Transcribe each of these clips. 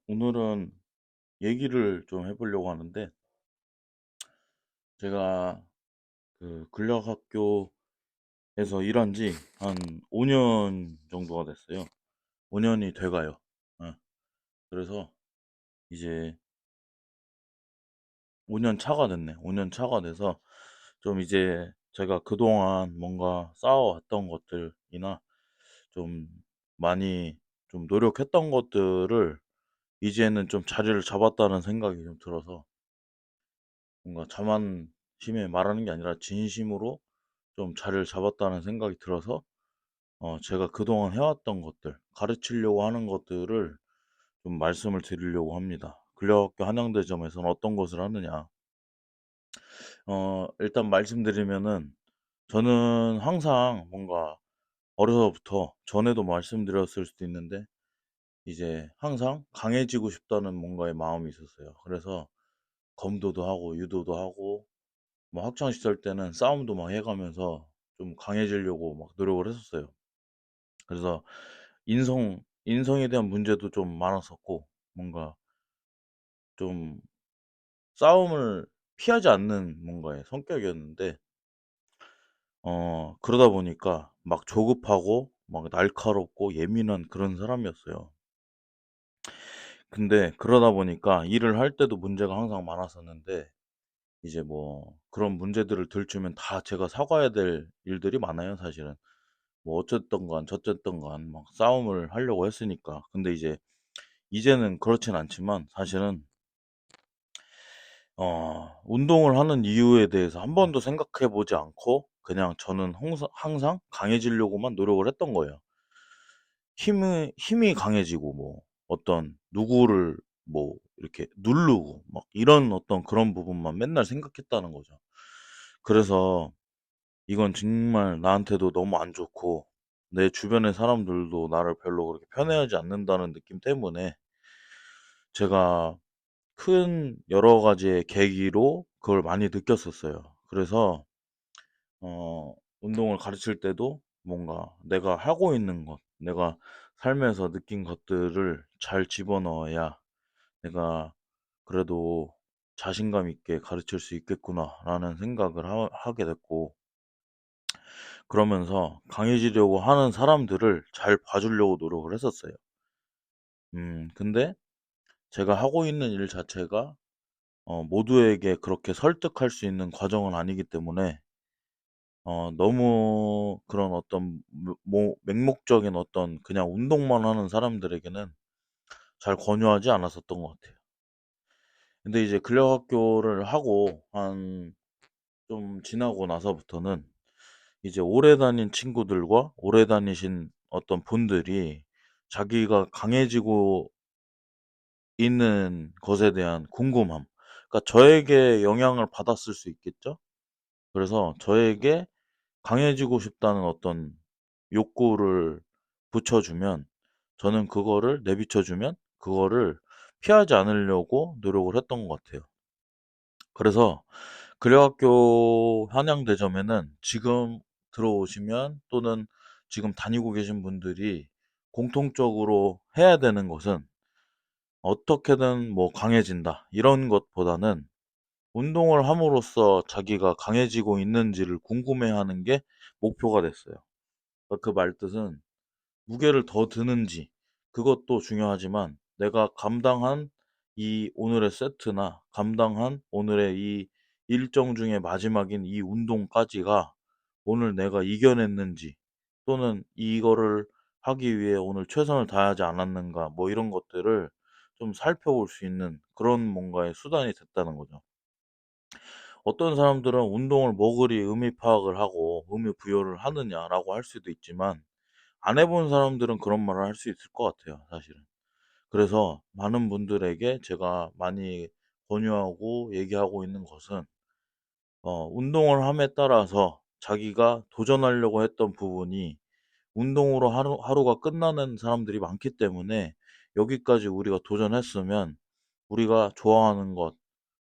오늘은 얘기를 좀 해보려고 하는데, 제가 그 근력학교에서 일한 지 한 5년 정도가 됐어요. 5년이 돼가요. 예, 그래서 이제 5년 차가 됐네. 5년 차가 돼서 좀 이제 제가 그동안 뭔가 쌓아왔던 것들이나 좀 많이 좀 노력했던 것들을 이제는 좀 자리를 잡았다는 생각이 좀 들어서 뭔가 자만심에 말하는 게 아니라 진심으로 좀 자리를 잡았다는 생각이 들어서 제가 그동안 해왔던 것들, 가르치려고 하는 것들을 좀 말씀을 드리려고 합니다. 근력학교 한양대점에서는 어떤 것을 하느냐. 일단 말씀드리면은 저는 항상 뭔가 어려서부터 전에도 말씀드렸을 수도 있는데 이제 항상 강해지고 싶다는 뭔가의 마음이 있었어요. 그래서 검도도 하고 유도도 하고 뭐 학창 시절 때는 싸움도 막 해가면서 좀 강해지려고 막 노력을 했었어요. 그래서 인성에 대한 문제도 좀 많았었고, 뭔가 좀 싸움을 피하지 않는 뭔가의 성격이었는데, 그러다 보니까 막 조급하고, 막 날카롭고 예민한 그런 사람이었어요. 근데 그러다 보니까 일을 할 때도 문제가 항상 많았었는데, 이제 뭐 그런 문제들을 들추면 다 제가 사과해야 될 일들이 많아요, 사실은. 뭐 어쨌든 간 저쨌든 간 막 싸움을 하려고 했으니까. 근데 이제는 그렇진 않지만 사실은 운동을 하는 이유에 대해서 한 번도 생각해 보지 않고 그냥 저는 항상 강해지려고만 노력을 했던 거예요. 힘이 강해지고 뭐 어떤 누구를 뭐 이렇게 누르고 막 이런 어떤 그런 부분만 맨날 생각했다는 거죠. 그래서 이건 정말 나한테도 너무 안 좋고 내 주변의 사람들도 나를 별로 그렇게 편애하지 않는다는 느낌 때문에 제가 큰 여러 가지의 계기로 그걸 많이 느꼈었어요. 그래서 운동을 가르칠 때도 뭔가 내가 하고 있는 것, 내가 삶에서 느낀 것들을 잘 집어넣어야 내가 그래도 자신감 있게 가르칠 수 있겠구나라는 생각을 하게 됐고, 그러면서 강해지려고 하는 사람들을 잘 봐주려고 노력을 했었어요. 근데 제가 하고 있는 일 자체가 모두에게 그렇게 설득할 수 있는 과정은 아니기 때문에 너무 그런 어떤 맹목적인 어떤 그냥 운동만 하는 사람들에게는 잘 권유하지 않았었던 것 같아요. 근데 이제 근력학교를 하고 한 좀 지나고 나서부터는 이제 오래 다닌 친구들과 오래 다니신 어떤 분들이 자기가 강해지고 있는 것에 대한 궁금함. 그러니까 저에게 영향을 받았을 수 있겠죠? 그래서 저에게 강해지고 싶다는 어떤 욕구를 붙여주면 저는 그거를 내비쳐주면 그거를 피하지 않으려고 노력을 했던 것 같아요. 그래서 근력학교 한양대점에는 지금 들어오시면 또는 지금 다니고 계신 분들이 공통적으로 해야 되는 것은 어떻게든 뭐 강해진다 이런 것보다는 운동을 함으로써 자기가 강해지고 있는지를 궁금해하는 게 목표가 됐어요. 그러니까 그 말뜻은 무게를 더 드는지 그것도 중요하지만 내가 감당한 이 오늘의 세트나 감당한 오늘의 이 일정 중에 마지막인 이 운동까지가 오늘 내가 이겨냈는지 또는 이거를 하기 위해 오늘 최선을 다하지 않았는가 뭐 이런 것들을 좀 살펴볼 수 있는 그런 뭔가의 수단이 됐다는 거죠. 어떤 사람들은 운동을 뭐 그리 의미 파악을 하고 의미 부여를 하느냐라고 할 수도 있지만 안 해본 사람들은 그런 말을 할 수 있을 것 같아요, 사실은. 그래서 많은 분들에게 제가 많이 권유하고 얘기하고 있는 것은 운동을 함에 따라서 자기가 도전하려고 했던 부분이 운동으로 하루가 끝나는 사람들이 많기 때문에 여기까지 우리가 도전했으면 우리가 좋아하는 것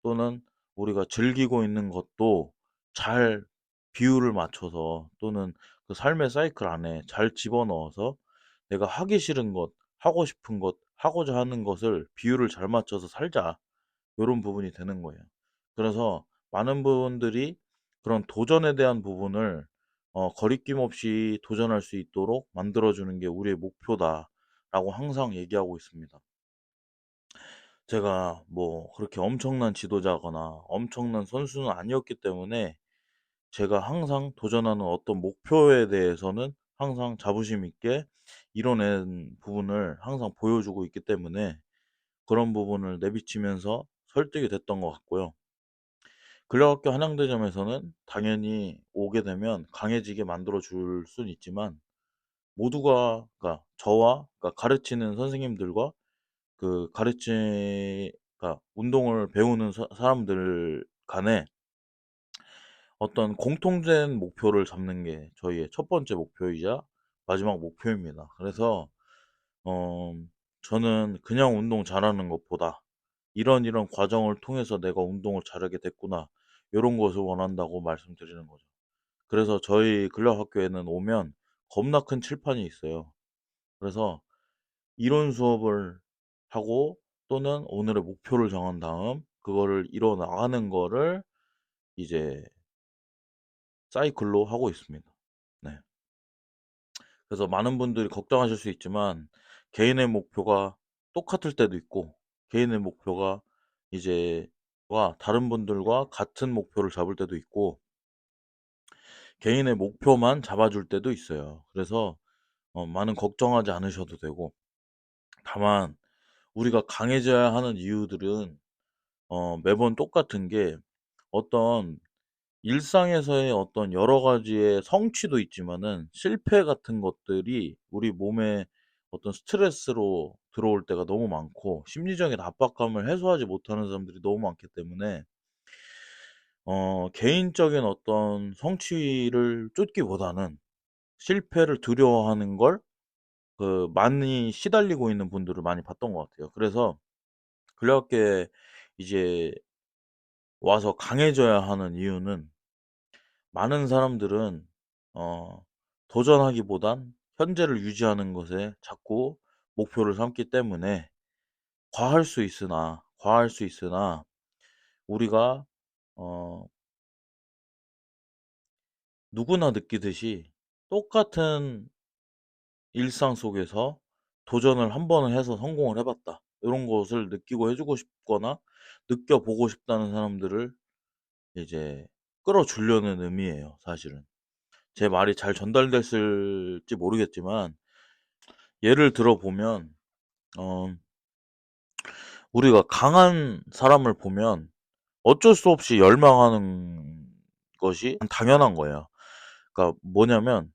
또는 우리가 즐기고 있는 것도 잘 비율을 맞춰서 또는 그 삶의 사이클 안에 잘 집어넣어서 내가 하기 싫은 것, 하고 싶은 것 하고자 하는 것을 비율을 잘 맞춰서 살자. 요런 부분이 되는 거예요. 그래서 많은 분들이 그런 도전에 대한 부분을 거리낌 없이 도전할 수 있도록 만들어 주는 게 우리의 목표다라고 항상 얘기하고 있습니다. 제가 뭐 그렇게 엄청난 지도자거나 엄청난 선수는 아니었기 때문에 제가 항상 도전하는 어떤 목표에 대해서는 항상 자부심 있게 이뤄낸 부분을 항상 보여주고 있기 때문에 그런 부분을 내비치면서 설득이 됐던 것 같고요. 근력학교 한양대점에서는 당연히 오게 되면 강해지게 만들어 줄 수는 있지만 모두가, 그러니까 저와, 그러니까 가르치는 선생님들과 그 그러니까 운동을 배우는 사람들 간에 어떤 공통된 목표를 잡는 게 저희의 첫 번째 목표이자 마지막 목표입니다. 그래서 어, 저는 그냥 운동 잘하는 것보다 이런 과정을 통해서 내가 운동을 잘하게 됐구나, 이런 것을 원한다고 말씀드리는 거죠. 그래서 저희 근력학교에는 오면 겁나 큰 칠판이 있어요. 그래서 이론 수업을 하고 또는 오늘의 목표를 정한 다음 그거를 이뤄 나가는 거를 이제 사이클로 하고 있습니다. 네. 그래서 많은 분들이 걱정하실 수 있지만 개인의 목표가 똑같을 때도 있고 개인의 목표가 이제 와 다른 분들과 같은 목표를 잡을 때도 있고 개인의 목표만 잡아줄 때도 있어요. 그래서 많은 걱정하지 않으셔도 되고, 다만 우리가 강해져야 하는 이유들은 매번 똑같은 게 어떤 일상에서의 어떤 여러 가지의 성취도 있지만은 실패 같은 것들이 우리 몸에 어떤 스트레스로 들어올 때가 너무 많고 심리적인 압박감을 해소하지 못하는 사람들이 너무 많기 때문에 개인적인 어떤 성취를 쫓기보다는 실패를 두려워하는 걸 많이 시달리고 있는 분들을 많이 봤던 것 같아요. 그래서 근력계 이제 와서 강해져야 하는 이유는 많은 사람들은 어 도전하기보단 현재를 유지하는 것에 자꾸 목표를 삼기 때문에 과할 수 있으나 우리가 어 누구나 느끼듯이 똑같은 일상 속에서 도전을 한 번은 해서 성공을 해 봤다, 이런 것을 느끼고 해 주고 싶거나 느껴보고 싶다는 사람들을 이제 끌어주려는 의미예요, 사실은. 제 말이 잘 전달됐을지 모르겠지만 예를 들어 보면 어 우리가 강한 사람을 보면 어쩔 수 없이 열망하는 것이 당연한 거예요. 그러니까 뭐냐면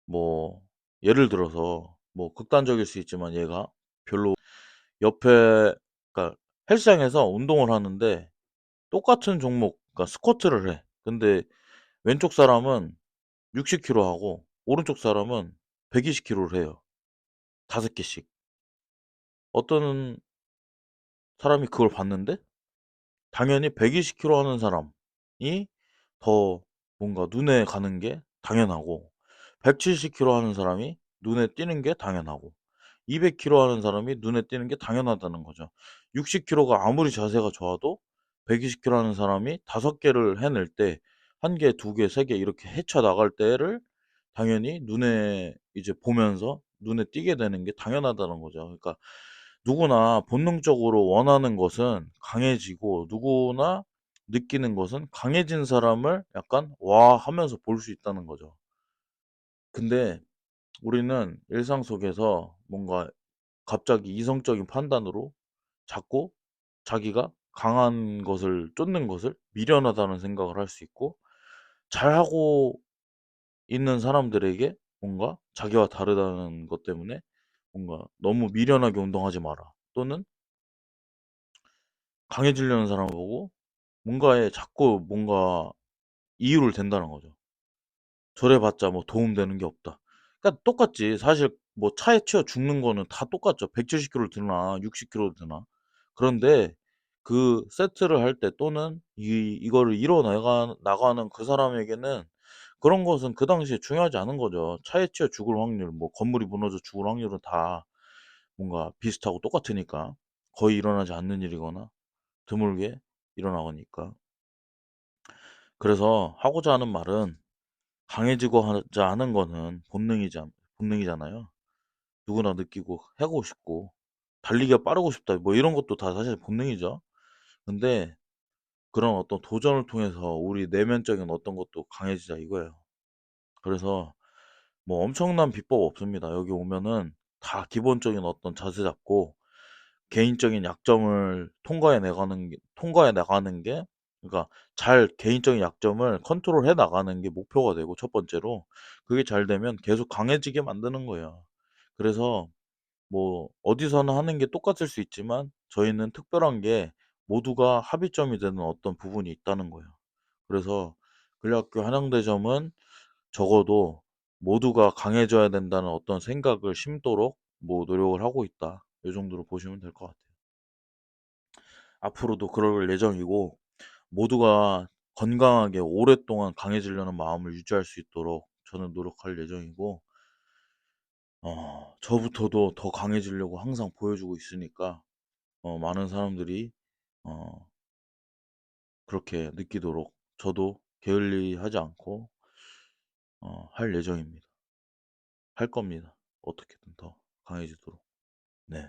뭐 예를 들어서 뭐 극단적일 수 있지만 얘가 별로 옆에, 그러니까 헬스장에서 운동을 하는데 똑같은 종목, 그러니까 스쿼트를 해. 근데 왼쪽 사람은 60kg 하고 오른쪽 사람은 120kg를 해요. 5개씩. 어떤 사람이 그걸 봤는데 당연히 120kg 하는 사람이 더 뭔가 눈에 가는 게 당연하고 170kg 하는 사람이 눈에 띄는 게 당연하고 200kg 하는 사람이 눈에 띄는 게 당연하다는 거죠. 60kg가 아무리 자세가 좋아도 120kg 하는 사람이 5개를 해낼 때 1개, 2개, 3개 이렇게 헤쳐나갈 때를 당연히 눈에 이제 보면서 눈에 띄게 되는 게 당연하다는 거죠. 그러니까 누구나 본능적으로 원하는 것은 강해지고 누구나 느끼는 것은 강해진 사람을 약간 와 하면서 볼 수 있다는 거죠. 근데 우리는 일상 속에서 뭔가 갑자기 이성적인 판단으로 자꾸 자기가 강한 것을 쫓는 것을 미련하다는 생각을 할 수 있고, 잘하고 있는 사람들에게 뭔가 자기와 다르다는 것 때문에 뭔가 너무 미련하게 운동하지 마라, 또는 강해지려는 사람을 보고 뭔가에 자꾸 뭔가 이유를 댄다는 거죠. 저래봤자 뭐 도움되는 게 없다. 그러니까 똑같지. 사실 뭐 차에 치여 죽는 거는 다 똑같죠. 170kg를 드나 60kg를 드나. 그런데 그 세트를 할 때 또는 이거를 이뤄 나가는 그 사람에게는 그런 것은 그 당시에 중요하지 않은 거죠. 차에 치여 죽을 확률, 뭐 건물이 무너져 죽을 확률은 다 뭔가 비슷하고 똑같으니까. 거의 일어나지 않는 일이거나 드물게 일어나니까. 그래서 하고자 하는 말은 강해지고자 하는 거는 본능이잖아요. 누구나 느끼고 하고 싶고 달리기가 빠르고 싶다 뭐 이런 것도 다 사실 본능이죠. 근데 그런 어떤 도전을 통해서 우리 내면적인 어떤 것도 강해지자 이거예요. 그래서 뭐 엄청난 비법 없습니다. 여기 오면은 다 기본적인 어떤 자세 잡고 개인적인 약점을 통과해 나가는 게, 그러니까 잘 개인적인 약점을 컨트롤해 나가는 게 목표가 되고, 첫 번째로 그게 잘 되면 계속 강해지게 만드는 거예요. 그래서 뭐 어디서나 하는 게 똑같을 수 있지만 저희는 특별한 게 모두가 합의점이 되는 어떤 부분이 있다는 거예요. 그래서 근력학교 한양대점은 적어도 모두가 강해져야 된다는 어떤 생각을 심도록 뭐 노력을 하고 있다. 이 정도로 보시면 될 것 같아요. 앞으로도 그럴 예정이고, 모두가 건강하게 오랫동안 강해지려는 마음을 유지할 수 있도록 저는 노력할 예정이고, 저부터도 더 강해지려고 항상 보여주고 있으니까, 많은 사람들이, 어, 그렇게 느끼도록 저도 게을리하지 않고, 할 예정입니다. 할 겁니다. 어떻게든 더 강해지도록. 네.